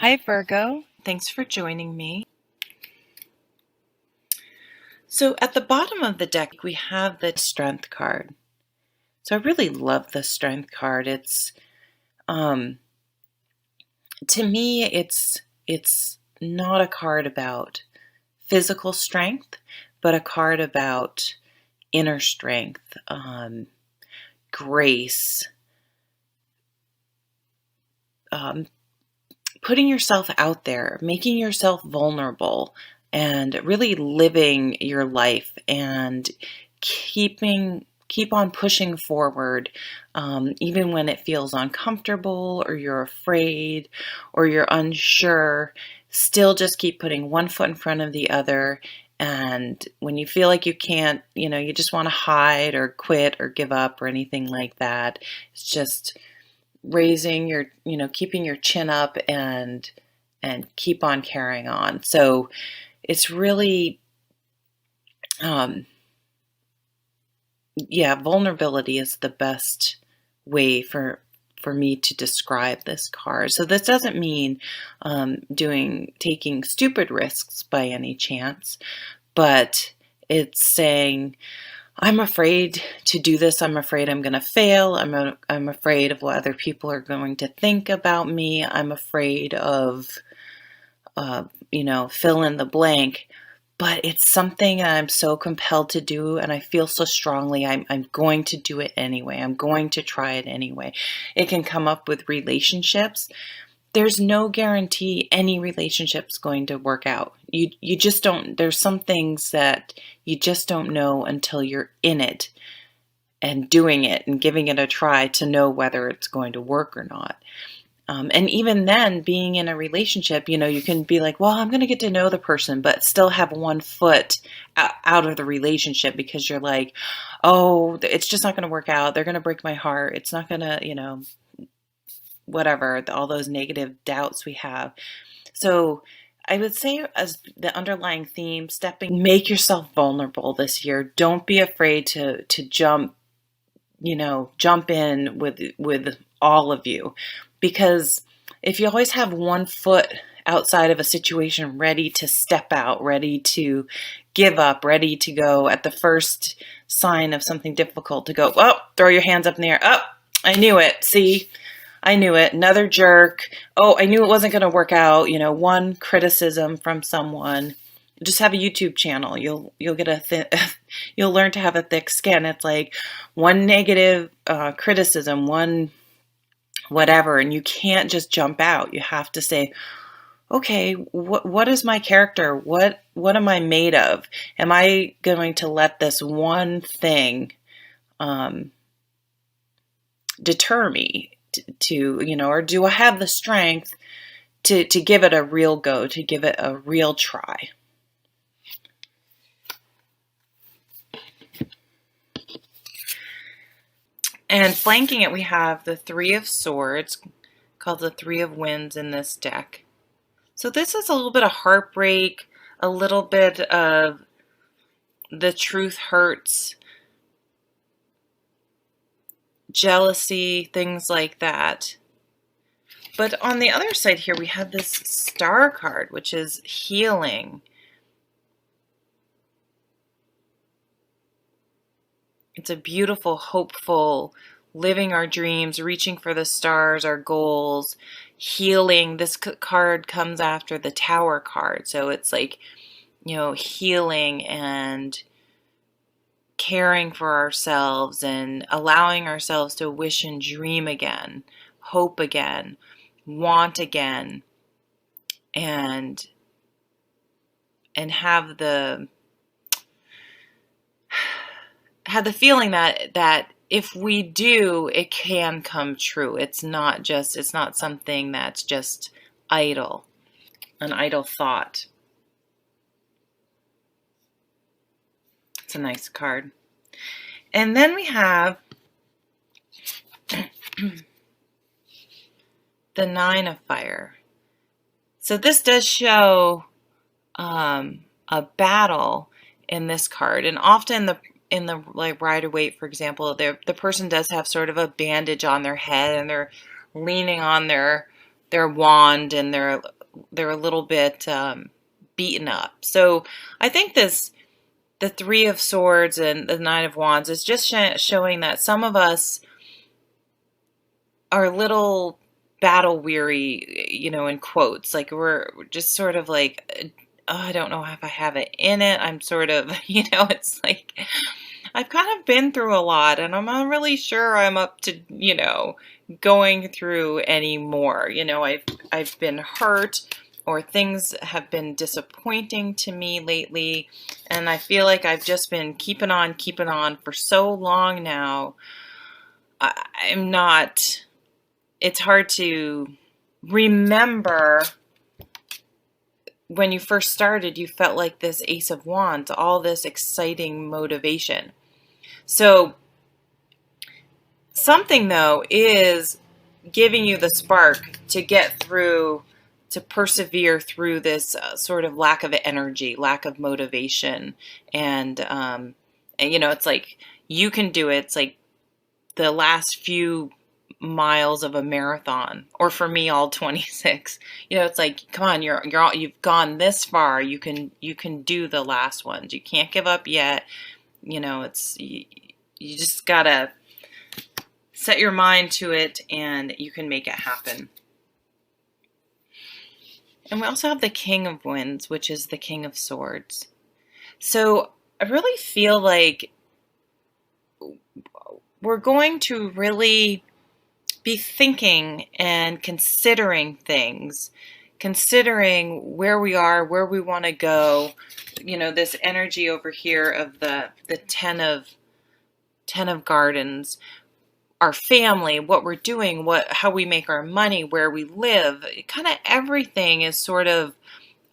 Hi, Virgo. Thanks for joining me. So at the bottom of the deck, we have the Strength card. So I really love the Strength card. Um, to me, it's not a card about physical strength, but a card about inner strength, grace, um, putting yourself out there, making yourself vulnerable, and really living your life and keep on pushing forward, even when it feels uncomfortable or you're afraid or you're unsure. Still, just keep putting one foot in front of the other. And when you feel like you can't, you just want to hide or quit or give up or anything like that, it's just raising your, keeping your chin up and keep on carrying on. So it's really, vulnerability is the best way for me to describe this card. So this doesn't mean taking stupid risks by any chance, but it's saying, I'm afraid to do this. I'm afraid I'm going to fail. I'm afraid of what other people are going to think about me. I'm afraid of, fill in the blank. But it's something I'm so compelled to do, and I feel so strongly I'm going to do it anyway. I'm going to try it anyway. It can come up with relationships. There's no guarantee any relationship's going to work out. You just don't. There's some things that you just don't know until you're in it and doing it and giving it a try to know whether it's going to work or not. And even then, being in a relationship, you can be like, well, I'm going to get to know the person, but still have one foot out of the relationship because you're like, oh, it's just not going to work out. They're going to break my heart. It's not going to, whatever, all those negative doubts we have. So I would say, as the underlying theme, make yourself vulnerable this year. Don't be afraid to jump in with all of you, because if you always have one foot outside of a situation, ready to step out, ready to give up, ready to go at the first sign of something difficult, to go, oh, throw your hands up in the air. Oh, I knew it. See, I knew it. Another jerk. Oh, I knew it wasn't going to work out. One criticism from someone. Just have a YouTube channel. You'll get you'll learn to have a thick skin. It's like one negative criticism, one whatever, and you can't just jump out. You have to say, okay, what is my character? What am I made of? Am I going to let this one thing deter me to or do I have the strength to give it a real go, to give it a real try? And flanking it, we have the Three of Swords, called the Three of Wands in this deck. So this is a little bit of heartbreak, a little bit of the truth hurts, jealousy, things like that. But on the other side here, we have this Star card, which is healing. It's a beautiful, hopeful, living our dreams, reaching for the stars, our goals, healing. This card comes after the Tower card. So it's like, healing and caring for ourselves and allowing ourselves to wish and dream again, hope again, want again, and have the feeling that if we do, it can come true. It's not something that's just idle, an idle thought. It's a nice card. And then we have the Nine of Fire. So this does show a battle in this card, and often in the like Rider-Waite, for example, the person does have sort of a bandage on their head, and they're leaning on their their wand, and they're a little bit beaten up. So I think the Three of Swords and the Nine of Wands is just showing that some of us are a little battle weary, in quotes. Like we're just sort of like, oh, I don't know if I have it in it. I'm sort of, it's like I've kind of been through a lot, and I'm not really sure I'm up to, going through any more. I've been hurt, or things have been disappointing to me lately, and I feel like I've just been keeping on for so long now. I'm not, it's hard to remember when you first started, you felt like this Ace of Wands, all this exciting motivation. So something, though, is giving you the spark to get through, to persevere through this sort of lack of energy, lack of motivation. And it's like you can do it. It's like the last few miles of a marathon, or for me, all 26. It's like, come on, you've gone this far. You can do the last ones. You can't give up yet. It's you just gotta set your mind to it, and you can make it happen. And we also have the King of Wands, which is the King of Swords. So I really feel like we're going to really be thinking and considering things, considering where we are, where we want to go. This energy over here of the Ten of Gardens, our family, what we're doing, how we make our money, where we live, kind of everything is sort of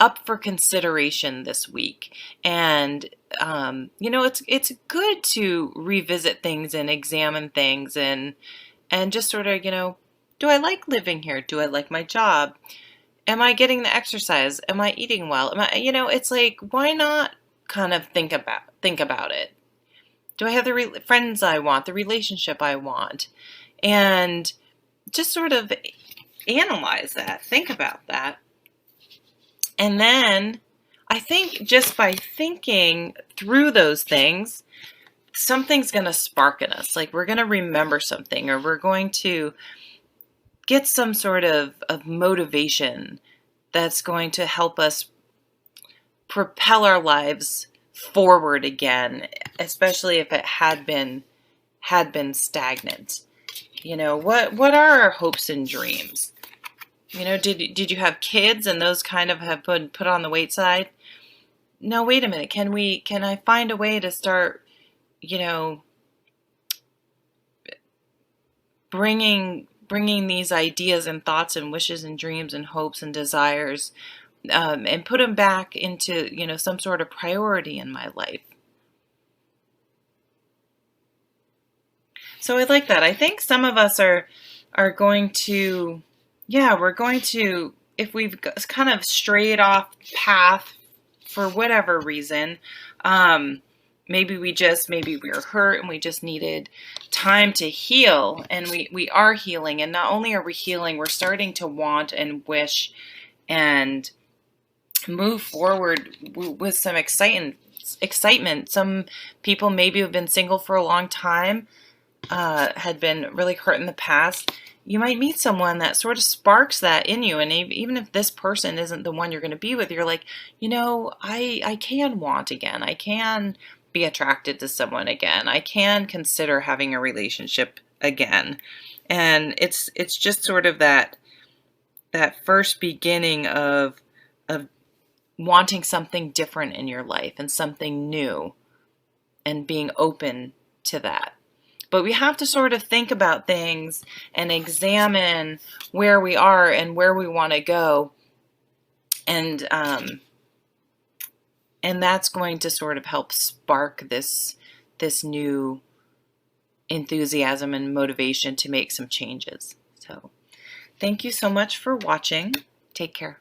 up for consideration this week. And it's good to revisit things and examine things, and just sort of, do I like living here? Do I like my job? Am I getting the exercise? Am I eating well? It's like, why not kind of think about it? Do I have the friends I want, the relationship I want? And just sort of analyze that, think about that. And then I think just by thinking through those things, something's going to spark in us. Like we're going to remember something, or we're going to get some sort of motivation that's going to help us propel our lives forward again, especially if it had been stagnant. What are our hopes and dreams? Did you have kids and those kind of have been put on the wait side? No, wait a minute. Can I find a way to start, bringing these ideas and thoughts and wishes and dreams and hopes and desires, and put them back into, some sort of priority in my life. So I like that. I think some of us are going to, we're going to, if we've kind of strayed off path for whatever reason, maybe we were hurt and we just needed time to heal, and we are healing. And not only are we healing, we're starting to want and wish and move forward with some excitement. Some people maybe have been single for a long time, had been really hurt in the past. You might meet someone that sort of sparks that in you. And even if this person isn't the one you're going to be with, you're like, I can want again. I can be attracted to someone again. I can consider having a relationship again. And it's just sort of that first beginning of wanting something different in your life and something new, and being open to that. But we have to sort of think about things and examine where we are and where we want to go. And that's going to sort of help spark this new enthusiasm and motivation to make some changes. So thank you so much for watching. Take care.